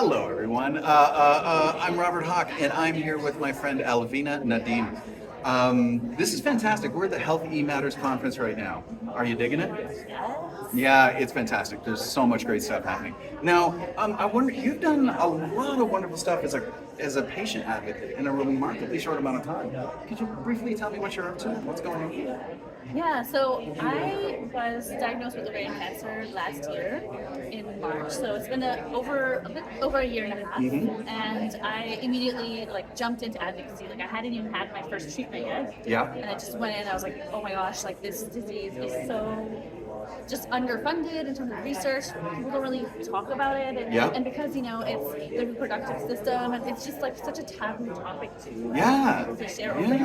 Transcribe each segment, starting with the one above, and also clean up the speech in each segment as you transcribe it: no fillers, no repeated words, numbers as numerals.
Hello, everyone. I'm Robert Hawke, and I'm here with my friend Alvina Nadeem. This is fantastic. We're at the Health eMatters conference right now. Are you digging it? Yeah, it's fantastic. There's so much great stuff happening. Now, I wonder, you've done a lot of wonderful stuff as a patient advocate in a remarkably short amount of time. Could you briefly tell me what you're up to? What's going on? Yeah, so I was diagnosed with ovarian cancer last year in March. So it's been a bit over a year and a half, and I immediately jumped into advocacy. I hadn't even had my first treatment yet. Yeah. And I just went in. I was like, oh my gosh, this disease is so just underfunded in terms of research. People don't really talk about it, and because it's the reproductive system, and it's just such a taboo topic to share openly.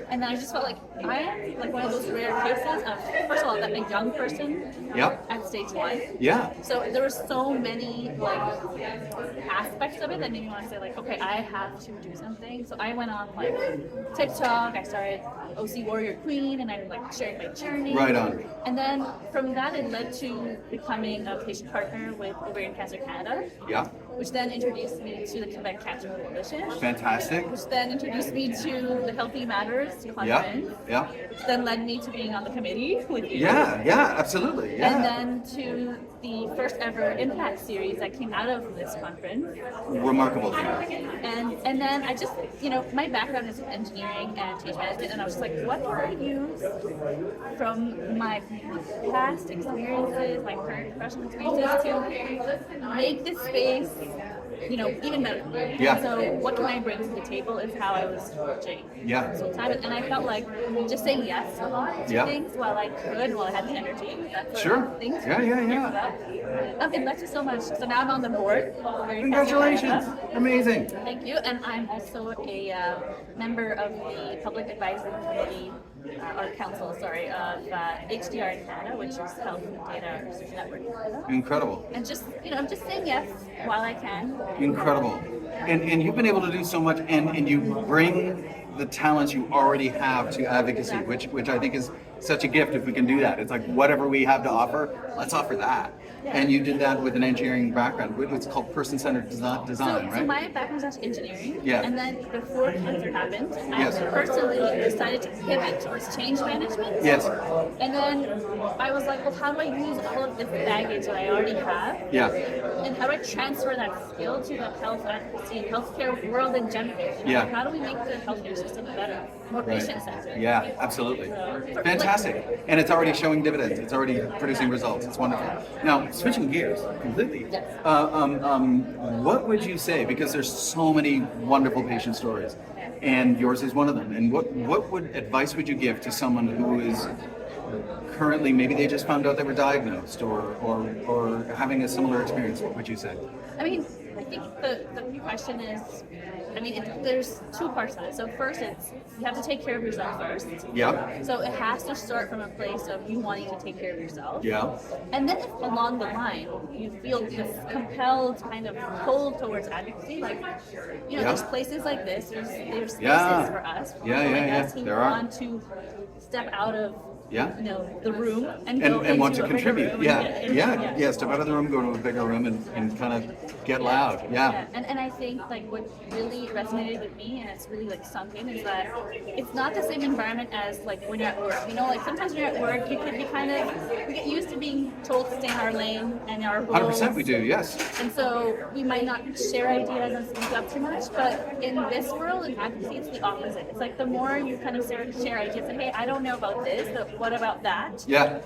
And then I just felt like I am one of those rare cases of, first of all, that a young person at stage 1. Yeah. So there were so many aspects of it that made me want to say okay, I have to do something. So I went on TikTok. I started OC Warrior Queen, and I sharing my journey. Right on. And then from that, it led to becoming a patient partner with Ovarian Cancer Canada. Yeah. Which then introduced me to the Quebec Cancer Coalition. Fantastic. Which then introduced me to the Healthy Matters conference. Yeah. Which then led me to being on the committee with you. Yeah, absolutely. Yeah. And then to the first ever Impact series that came out of this conference. Remarkable thing. And then I just, my background is in engineering and change management, and I was just what can I use from my past experiences, my current professional experiences to make this space even better. Yeah. So what can I bring to the table is how I was approaching. Yeah. So time, and I felt like just saying yes a lot to things while I could, and while I had the energy. That's things. Yeah. It led to so much. So now I'm on the board. Congratulations. Amazing. Thank you. And I'm also a member of the Public Advisory Committee, or Council, of HDR in Canada, which is Health Data Research Network in Canada. Incredible. And just, I'm just saying yes while I can. Incredible. And you've been able to do so much, and you bring the talents you already have to advocacy, which I think is such a gift if we can do that. It's whatever we have to offer, let's offer that. Yeah. And you did that with an engineering background. It's called person-centered design, right? So my background is engineering. Yeah. And then before cancer happened, I personally decided to pivot towards change management. Yes. And then I was like, well, how do I use all of this baggage that I already have? Yeah. And how do I transfer that skill to the health advocacy and healthcare world in general? Yeah. How do we make the healthcare system better, more patient-centered? Yeah, absolutely. Fantastic. And it's already showing dividends. It's already producing results. It's wonderful. Now, switching gears completely. Yes. What would you say? Because there's so many wonderful patient stories, and yours is one of them. And what advice would you give to someone who is currently, maybe they just found out they were diagnosed, or having a similar experience? What would you say? I think the question is, there's two parts to it. So first, it's you have to take care of yourself first. Yeah. So it has to start from a place of you wanting to take care of yourself. Yeah. And then if along the line you feel this compelled kind of pull towards advocacy, there's places like this. There's spaces for us. Who want to step out of the room and go and want to a contribute. Room Step out of the room, go to a bigger room, and kind of get loud. Yeah. And I think what really resonated with me, and it's really sunk in, is that it's not the same environment as when you're at work. Sometimes when you're at work, you can be we get used to being told to stay in our lane and our roles. 100% we do. Yes. And so we might not share ideas and speak up too much, but in this world, in advocacy, it's the opposite. It's the more you kind of share ideas, and hey, I don't know about this, but what about that? Yeah.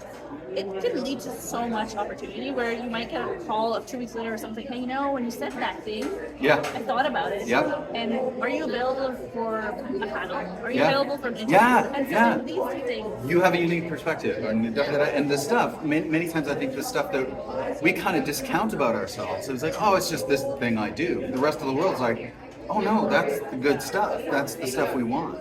It can lead to so much opportunity where you might get a call 2 weeks later or something. Hey, when you said that thing, I thought about it. Yeah. And are you available for a panel? Are you available for an interview? And so these two things. You have a unique perspective, and the stuff. Many times, I think the stuff that we kind of discount about ourselves. It's it's just this thing I do. The rest of the world's oh no, that's the good stuff. That's the stuff we want.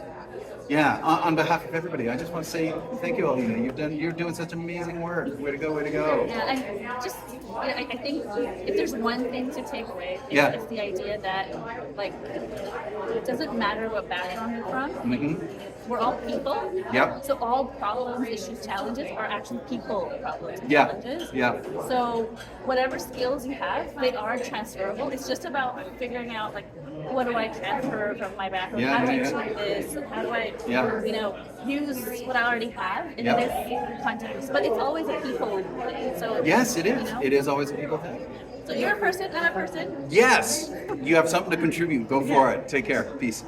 Yeah, on behalf of everybody, I just want to say thank you, Alvina. You're doing such amazing work. Way to go, way to go. Yeah, and just I think if there's one thing to take away, it's the idea that like it doesn't matter what background you're from. Mm-hmm. We're all people. Yep. So all problems, issues, challenges are actually people problems and Yeah. challenges. Yeah. So whatever skills you have, they are transferable. It's just about figuring out like what do I transfer from my background? Yeah, How do I yeah, do this? How do I Yeah. use what I already have in Yeah. this context? But it's always a people thing. So Yes, it is. you know? It is always a people thing. So you're a person, I'm a person. Yes, you have something to contribute. Go for it. Take care. Peace.